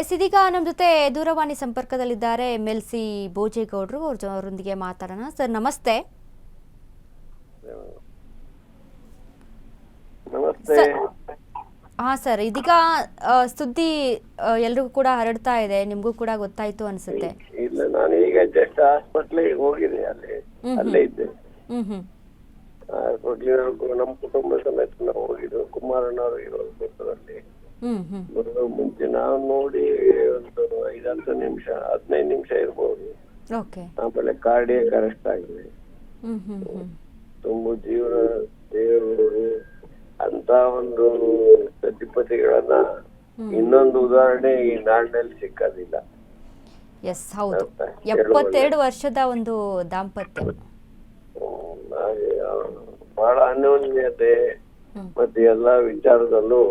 ಇದೀಗ ನಮ್ಮ ಜೊತೆ ದೂರವಾಣಿ ಸಂಪರ್ಕದಲ್ಲಿದ್ದಾರೆ MLC ಭೋಜೇಗೌಡರು. ಅವರೊಂದಿಗೆ ಮಾತಾಡೋಣ. ಸರ್ ನಮಸ್ತೆ. ನಮಸ್ತೆ. ಸರ್, ಇದೀಗ ಸುದ್ದಿ ಎಲ್ರಿಗೂ ಕೂಡ ಹರಡ್ತಾ ಇದೆ, ನಿಮಗೂ ಕೂಡ ಗೊತ್ತಾಯ್ತು ಅನ್ಸುತ್ತೆ. ಇಲ್ಲ, ನಾನು ಈಗ ಜಸ್ಟ್ ಹಾಸ್ಪಿಟ್ಲಿಗೆ ಹೋಗಿದೆ, ಅಲ್ಲೇ ಇದ್ದೆ. ಹಾಸ್ಪಿಟ್ಲಿಗೆ ನಮ್ಮ ಕುಟುಂಬ ಸಮೇತ ನಾವು ಹೋಗಿದ್ದು. ಕುಮಾರಣ್ಣವರು ಇರೋದು ಪಕ್ಕದಲ್ಲಿ. ಮುಂಚೆ ನಾವು ನೋಡಿ ಒಂದು 5-10 ನಿಮಿಷ 15 ನಿಮಿಷ ಇರ್ಬೋದು. ಆಮೇಲೆ ಕಾರ್ಡಿಯಾಕ್ ಅರೆಸ್ಟ್ ಆಗಿದೆ. ತುಂಬ ಜೀವನ ದೇವರು ಅಂತ ಒಂದು ಸತಿಪತಿಗಳನ್ನ ಇನ್ನೊಂದು ಉದಾಹರಣೆ ಈ ನಾಡಿನಲ್ಲಿ ಸಿಕ್ಕೋದಿಲ್ಲ. ಎಸ್, ಹೌದು. 72 ವರ್ಷದ ಒಂದು ದಾಂಪತ್ಯ. ಬಹಳ ಅನ್ಯೋನ್ಯತೆ ಮತ್ತೆ ಎಲ್ಲಾ ವಿಚಾರದಲ್ಲೂ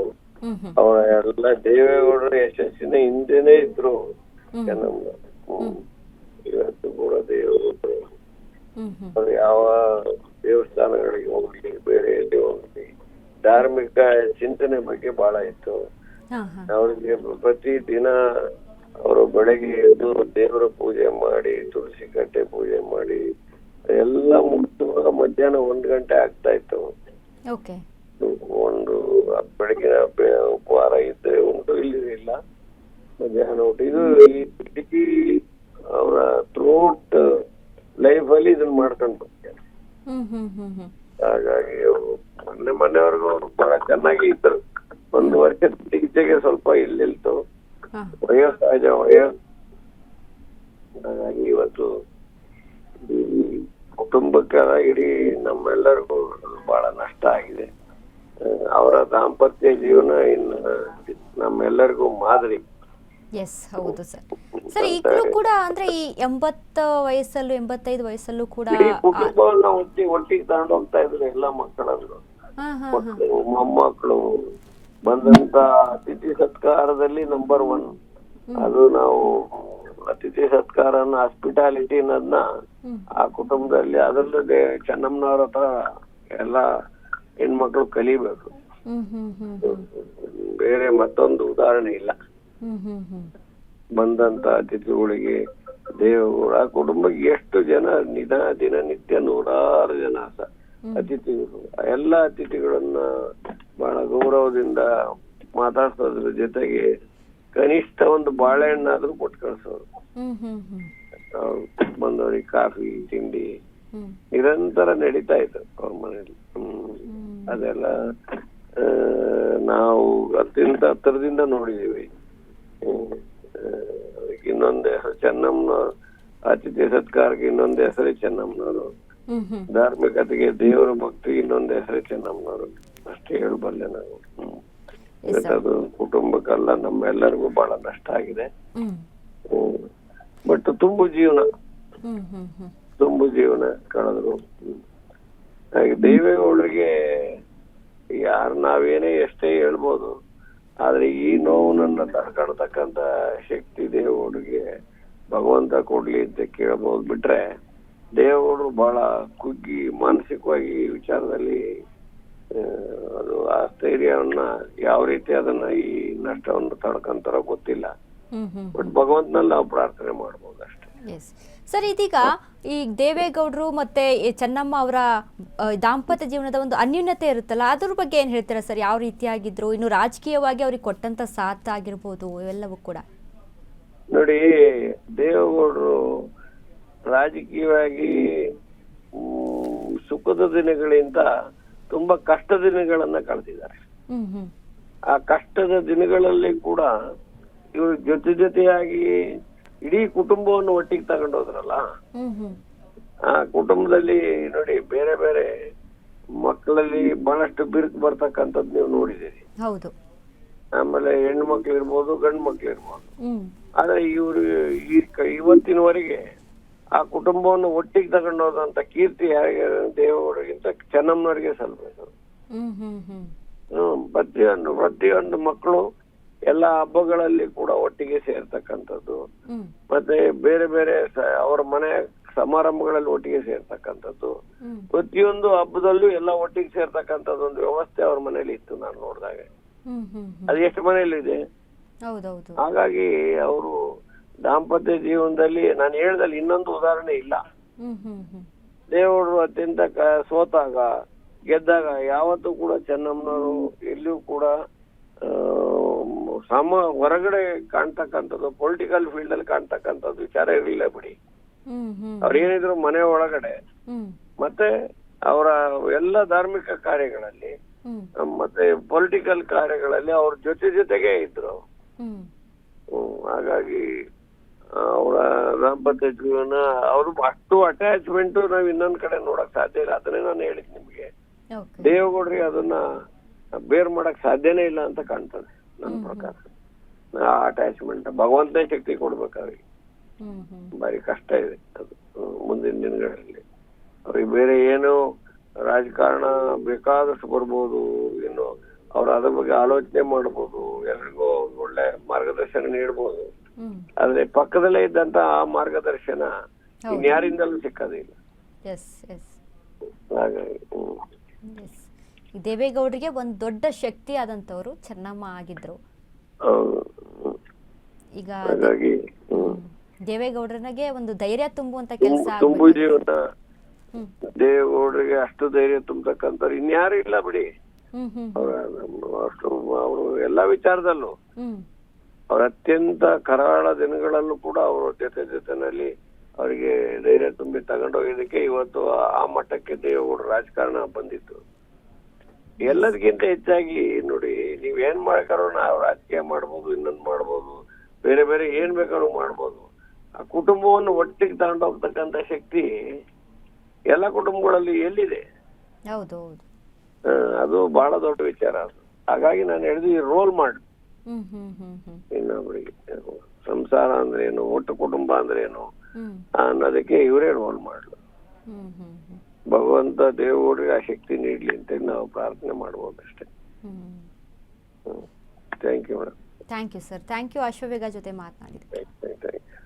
ಅವರ ಎಲ್ಲ ದೇವೇಗೌಡರ ಯಶಸ್ಸಿನ ಹಿಂದೆನೆ ಇದ್ರು. ಇವತ್ತು ಕೂಡ ದೇವೇಗೌಡರು ಅವ್ರು ಯಾವ ದೇವಸ್ಥಾನಗಳಿಗೆ ಹೋಗ್ಲಿ, ಬೇರೆ ಎಲ್ಲಿ ಹೋಗ್ಲಿ, ಧಾರ್ಮಿಕ ಚಿಂತನೆ ಬಗ್ಗೆ ಬಹಳ ಇತ್ತು ಅವ್ರಿಗೆ. ಪ್ರತಿ ದಿನ ಅವರು ಬೆಳಗ್ಗೆ ಎದ್ದು ದೇವರ ಪೂಜೆ ಮಾಡಿ, ತುಳಸಿ ಕಟ್ಟೆ ಪೂಜೆ ಮಾಡಿ ಎಲ್ಲ ಮುಗಿಸುವಾಗ ಮಧ್ಯಾಹ್ನ 1 ಗಂಟೆ ಆಗ್ತಾ ಇತ್ತು. ಒಂದು ಬೆಳಗಿನ ಉಪಹಾರ ಇದ್ರೆ ಉಂಟು, ಇಲ್ಲ ಮಧ್ಯಾಹ್ನ ಊಟ. ಇದು ಅವರ ಥ್ರೂಟ್ ಲೈಫ್ ಅಲ್ಲಿ ಇದನ್ನ ಮಾಡ್ಕೊಂಡು ಬರ್ತಾರೆ. ಹಾಗಾಗಿ ಮನೆಯವರೆಗೂ ಅವರು ಬಹಳ ಚೆನ್ನಾಗಿ ಇದ್ರು. 1 ವರ್ಷದ ಚಿಕಿತ್ಸೆಗೆ ಸ್ವಲ್ಪ ಇಲ್ಲಿಲ್ತು, ವಯಸ್ಸಾದ ವಯಸ್ಸು. ಹಾಗಾಗಿ ಇವತ್ತು ಈ ಕುಟುಂಬಕ್ಕೆ ಇಡೀ ನಮ್ಮೆಲ್ಲರಿಗೂ ಬಹಳ ನಷ್ಟ ಆಗಿದೆ. ಅವರ ದಾಂಪತ್ಯ ಜೀವನ ಇನ್ನು ನಮ್ಮೆಲ್ಲರಿಗೂ ಮಾದರಿ. ಎಸ್, ಹೌದು ಸರ್. ಸರ್, ಈಗಲೂ ಕೂಡ ಅಂದ್ರೆ ಈ 80 ವಯಸ್ಸಲ್ಲೂ 85 ವಯಸ್ಸಲ್ಲೂ ಕೂಡ ಕುಟುಂಬವನ್ನ ಒಟ್ಟಿಗೆ ತಗೊಂಡು ಹೋಗ್ತಾ ಇದ್ರು. ಎಲ್ಲ ಮಕ್ಕಳನ್ನು, ಮೊಮ್ಮಕ್ಕಳು ಬಂದಂತ ಅತಿಥಿ ಸತ್ಕಾರದಲ್ಲಿ ನಂಬರ್ 1 ಅದು. ನಾವು ಅತಿಥಿ ಸತ್ಕಾರನ, ಹಾಸ್ಪಿಟಾಲಿಟಿ ಅನ್ನೋದನ್ನ ಆ ಕುಟುಂಬದಲ್ಲಿ, ಅದರಲ್ಲೂ ಚೆನ್ನಮ್ಮನವ್ರ ಹತ್ರ ಎಲ್ಲ ಹೆಣ್ಮಕ್ಳು ಕಲಿಬೇಕು. ಬೇರೆ ಮತ್ತೊಂದು ಉದಾಹರಣೆ ಇಲ್ಲ. ಬಂದಂತ ಅತಿಥಿಗಳಿಗೆ ದೇವರ ಕುಟುಂಬಕ್ಕೆ ಎಷ್ಟು ಜನ ದಿನನಿತ್ಯ 100 ಜನ ಅತಿಥಿಗಳು. ಎಲ್ಲ ಅತಿಥಿಗಳನ್ನ ಬಹಳ ಗೌರವದಿಂದ ಮಾತಾಡ್ಸೋದ್ರ ಜೊತೆಗೆ ಕನಿಷ್ಠ ಒಂದು ಬಾಳೆಹಣ್ಣಾದ್ರೂ ಕೊಟ್ಟು ಕಳ್ಸೋರು. ಬಂದವ್ರಿಗೆ ಕಾಫಿ ತಿಂಡಿ ನಿರಂತರ ನಡೀತಾ ಇತ್ತು ಅವ್ರ ಮನೇಲಿ. ಅದೆಲ್ಲ ನಾವು ಅತ್ಯಂತ ಹತ್ತಿರದಿಂದ ನೋಡಿದೀವಿ. ಇನ್ನೊಂದು ಹೆಸರು ಚೆನ್ನಮ್ಮನವರು, ಅತಿಥಿ ಸತ್ಕಾರಕ್ಕೆ ಇನ್ನೊಂದು ಹೆಸರೇ ಚೆನ್ನಮ್ಮನವರು, ಧಾರ್ಮಿಕತೆಗೆ ದೇವರ ಭಕ್ತಿ ಇನ್ನೊಂದು ಹೆಸರೇ ಚೆನ್ನಮ್ಮನವರು. ಅಷ್ಟೇ ಹೇಳಬಲ್ಲೆ ನಾವು. ಅದು ಕುಟುಂಬಕ್ಕೆಲ್ಲ ನಮ್ಮೆಲ್ಲರಿಗೂ ಬಹಳ ನಷ್ಟ ಆಗಿದೆ. ಬಟ್ ತುಂಬು ಜೀವನ ಕಳೆದ್ರು. ಹಾಗೆ ದೇವೇಗೌಡರಿಗೆ ಯಾರು ನಾವೇನೇ ಎಷ್ಟೇ ಹೇಳ್ಬೋದು, ಆದ್ರೆ ಈ ನೋವನ್ನ ತಡ್ಕೊಳ್ತಕ್ಕಂತ ಶಕ್ತಿ ದೇವೇಗೌಡರಿಗೆ ಭಗವಂತ ಕೊಡ್ಲಿ ಅಂತ ಕೇಳ್ಬೋದು. ಬಿಟ್ರೆ ದೇವೇಗೌಡರು ಬಹಳ ಕುಗ್ಗಿ ಮಾನಸಿಕವಾಗಿ ಈ ವಿಚಾರದಲ್ಲಿ ಅದು ಆ ಸ್ಥೈರ್ಯವನ್ನ ಯಾವ ರೀತಿ ಅದನ್ನ ಈ ನಷ್ಟವನ್ನು ತಡ್ಕೊಂತಾರೋ ಗೊತ್ತಿಲ್ಲ. ಬಟ್ ಭಗವಂತನಲ್ಲಿ ನಾವು ಪ್ರಾರ್ಥನೆ ಮಾಡ್ಬೋದು ಅಷ್ಟೇ. ಸರ್, ಇದೀಗ ಈ ದೇವೇಗೌಡರು ಮತ್ತೆ ಚೆನ್ನಮ್ಮ ಅವರ ದಾಂಪತ್ಯ ಜೀವನದ ಒಂದು ಅನ್ಯೂನ್ಯತೆ ಇರುತ್ತಲ್ಲ, ಅದ್ರ ಬಗ್ಗೆ ಏನ್ ಹೇಳ್ತೀರಾ ಸರ್? ಯಾವ ರೀತಿಯಾಗಿದ್ರು, ಇನ್ನು ರಾಜಕೀಯವಾಗಿ ಅವ್ರಿಗೆ ಕೊಟ್ಟಂತ ಸಾಥ್ ಆಗಿರ್ಬೋದು, ಇವೆಲ್ಲವೂ ಕೂಡ. ನೋಡಿ, ದೇವೇಗೌಡರು ರಾಜಕೀಯವಾಗಿ ಸುಖದ ದಿನಗಳಿಂದ ತುಂಬಾ ಕಷ್ಟದ ದಿನಗಳನ್ನ ಕಳೆದಿದ್ದಾರೆ. ಆ ಕಷ್ಟದ ದಿನಗಳಲ್ಲಿ ಕೂಡ ಇವರು ಜೊತೆಯಾಗಿ ಇಡೀ ಕುಟುಂಬವನ್ನು ಒಟ್ಟಿಗೆ ತಗೊಂಡೋದ್ರಲ್ಲ. ಆ ಕುಟುಂಬದಲ್ಲಿ ನೋಡಿ, ಬೇರೆ ಬೇರೆ ಮಕ್ಕಳಲ್ಲಿ ಬಹಳಷ್ಟು ಬಿರುಕು ಬರ್ತಕ್ಕಂಥದ್ದು ನೀವು ನೋಡಿದ್ದೀರಿ. ಆಮೇಲೆ ಹೆಣ್ಣು ಮಕ್ಳು ಇರ್ಬೋದು, ಗಂಡು ಮಕ್ಳು ಇರ್ಬೋದು. ಆದ್ರೆ ಇವರು ಇವತ್ತಿನವರೆಗೆ ಆ ಕುಟುಂಬವನ್ನು ಒಟ್ಟಿಗೆ ತಗೊಂಡೋದಂತ ಕೀರ್ತಿ ಯಾರಿಗೆ? ದೇವೇಗೌಡರಿಗಿಂತ ಚೆನ್ನಮ್ಮನವರಿಗೆ ಸಲ್ಲಬೇಕು. ಪ್ರತಿಯೊಂದು ಮಕ್ಕಳು ಎಲ್ಲ ಹಬ್ಬಗಳಲ್ಲಿ ಕೂಡ ಒಟ್ಟಿಗೆ ಸೇರ್ತಕ್ಕಂಥದ್ದು, ಮತ್ತೆ ಬೇರೆ ಬೇರೆ ಅವರ ಮನೆ ಸಮಾರಂಭಗಳಲ್ಲಿ ಒಟ್ಟಿಗೆ ಸೇರ್ತಕ್ಕಂಥದ್ದು, ಪ್ರತಿಯೊಂದು ಹಬ್ಬದಲ್ಲೂ ಎಲ್ಲ ಒಟ್ಟಿಗೆ ಸೇರ್ತಕ್ಕಂಥದ್ದು ಒಂದು ವ್ಯವಸ್ಥೆ ಅವ್ರ ಮನೇಲಿ ಇತ್ತು ನಾನು ನೋಡಿದಾಗ. ಅದು ಎಷ್ಟು ಮನೇಲಿ ಇದೆ? ಹೌದೌದು. ಹಾಗಾಗಿ ಅವರು ದಾಂಪತ್ಯ ಜೀವನದಲ್ಲಿ ನಾನು ಹೇಳ್ದಲ್ಲಿ ಇನ್ನೊಂದು ಉದಾಹರಣೆ ಇಲ್ಲ. ದೇವರು ಅತ್ಯಂತ ಸೋತಾಗ ಗೆದ್ದಾಗ ಯಾವತ್ತೂ ಕೂಡ ಚೆನ್ನಮ್ಮನವರು ಎಲ್ಲಿಯೂ ಕೂಡ ಹೊರಗಡೆ ಕಾಣ್ತಕ್ಕಂಥದ್ದು, ಪೊಲಿಟಿಕಲ್ ಫೀಲ್ಡ್ ಅಲ್ಲಿ ಕಾಣ್ತಕ್ಕಂಥದ್ದು ವಿಚಾರ ಇರಲಿಲ್ಲ ಬಿಡಿ. ಅವ್ರೇನಿದ್ರು ಮನೆ ಒಳಗಡೆ ಮತ್ತೆ ಅವರ ಎಲ್ಲ ಧಾರ್ಮಿಕ ಕಾರ್ಯಗಳಲ್ಲಿ ಮತ್ತೆ ಪೊಲಿಟಿಕಲ್ ಕಾರ್ಯಗಳಲ್ಲಿ ಅವ್ರ ಜೊತೆಗೆ ಇದ್ರು. ಹಾಗಾಗಿ ಅವರ ದಾಂಪತ್ಯ ಜೀವನ ಅವ್ರು ಅಷ್ಟು ಅಟ್ಯಾಚ್ಮೆಂಟ್ ನಾವ್ ಇನ್ನೊಂದ್ ಕಡೆ ನೋಡಕ್ ಸಾಧ್ಯ ಇಲ್ಲ. ಅದನ್ನೇ ನಾನು ಹೇಳಿದ್ ನಿಮ್ಗೆ, ದೇವೇಗೌಡರಿಗೆ ಅದನ್ನ ಬೇರ್ ಮಾಡಕ್ ಸಾಧ್ಯನೇ ಇಲ್ಲ ಅಂತ ಕಾಣ್ತದೆ ನನ್ನ ಪ್ರಕಾರ. ಆ ಅಟ್ಯಾಚ್ಮೆಂಟ್ ಭಗವಂತನೇ ಶಕ್ತಿ ಕೊಡ್ಬೇಕಾಗಿ ಬಾರಿ ಕಷ್ಟ ಇದೆ ಅದು ಮುಂದಿನ ದಿನಗಳಲ್ಲಿ. ಅವ್ರಿಗೆ ಬೇರೆ ಏನು ರಾಜಕಾರಣ ಬೇಕಾದಷ್ಟು ಬರ್ಬೋದು, ಇನ್ನು ಅವ್ರು ಅದ್ರ ಬಗ್ಗೆ ಆಲೋಚನೆ ಮಾಡ್ಬೋದು, ಎಲ್ರಿಗೂ ಒಳ್ಳೆ ಮಾರ್ಗದರ್ಶನ ನೀಡ್ಬೋದು. ಆದ್ರೆ ಪಕ್ಕದಲ್ಲೇ ಇದ್ದಂತ ಆ ಮಾರ್ಗದರ್ಶನ ಇನ್ಯಾರಿಂದಲೂ ಸಿಕ್ಕದಿಲ್ಲ. ಹಾಗಾಗಿ ದೇವೇಗೌಡರಿಗೆ ಒಂದು ದೊಡ್ಡ ಶಕ್ತಿ ಆದಂತವ್ರು ಚೆನ್ನಮ್ಮ ಆಗಿದ್ರು. ಈಗ ದೇವೇಗೌಡರಿಗೆ ಒಂದು ಧೈರ್ಯ ತುಂಬುವಂತ ಕೆಲಸ ದೇವೇಗೌಡರಿಗೆ ಅಷ್ಟು ಧೈರ್ಯ ತುಂಬತಕ್ಕಂಥವ್ರು ಇನ್ಯಾರು ಇಲ್ಲ ಬಿಡಿ. ಅಷ್ಟು ಅವರು ಎಲ್ಲಾ ವಿಚಾರದಲ್ಲೂ ಅವ್ರ ಅತ್ಯಂತ ಕರಾಳ ದಿನಗಳಲ್ಲೂ ಕೂಡ ಅವ್ರ ಜೊತೆನಲ್ಲಿ ಅವರಿಗೆ ಧೈರ್ಯ ತುಂಬಿ ತಗೊಂಡೋಗಿದ್ದಕ್ಕೆ ಇವತ್ತು ಆ ಮಟ್ಟಕ್ಕೆ ದೇವೇಗೌಡರು ರಾಜಕಾರಣ ಬಂದಿತ್ತು. ಎಲ್ಲದಕ್ಕಿಂತ ಹೆಚ್ಚಾಗಿ ನೋಡಿ, ನೀವ್ ಏನ್ ಮಾಡ್ಕಾರೋ ನಾವು ರಾಜಕೀಯ ಮಾಡ್ಬೋದು, ಇನ್ನೊಂದ್ ಮಾಡ್ಬೋದು, ಬೇರೆ ಬೇರೆ ಏನ್ ಬೇಕಾದ್ರೂ ಮಾಡ್ಬೋದು. ಆ ಕುಟುಂಬವನ್ನು ಒಟ್ಟಿಗೆ ತಗೊಂಡೋಗ್ತಕ್ಕಂತ ಶಕ್ತಿ ಎಲ್ಲ ಕುಟುಂಬಗಳಲ್ಲಿ ಎಲ್ಲಿದೆ? ಅದು ಬಹಳ ದೊಡ್ಡ ವಿಚಾರ. ಅದು ಹಾಗಾಗಿ ನಾನು ಹೇಳಿದ್ವಿ, ರೋಲ್ ಮಾಡು ಇನ್ನೊಬ್ಬರಿಗೆ. ಸಂಸಾರ ಅಂದ್ರೆ ಏನು, ಒಟ್ಟು ಕುಟುಂಬ ಅಂದ್ರೆ ಏನು ಅನ್ನೋದಕ್ಕೆ ಇವರೇ ರೋಲ್ ಮಾಡ್ಲು. ಭಗವಂತ ದೇವರಿಗೆ ಆ ಶಕ್ತಿ ನೀಡ್ಲಿ ಅಂತ ನಾವು ಪ್ರಾರ್ಥನೆ ಮಾಡ್ಬೋದು ಅಷ್ಟೇ. Thank you madam. Thank you sir. Thank you. Ashwavega ಜೊತೆ ಮಾತನಾಡಿದ್ವಿ.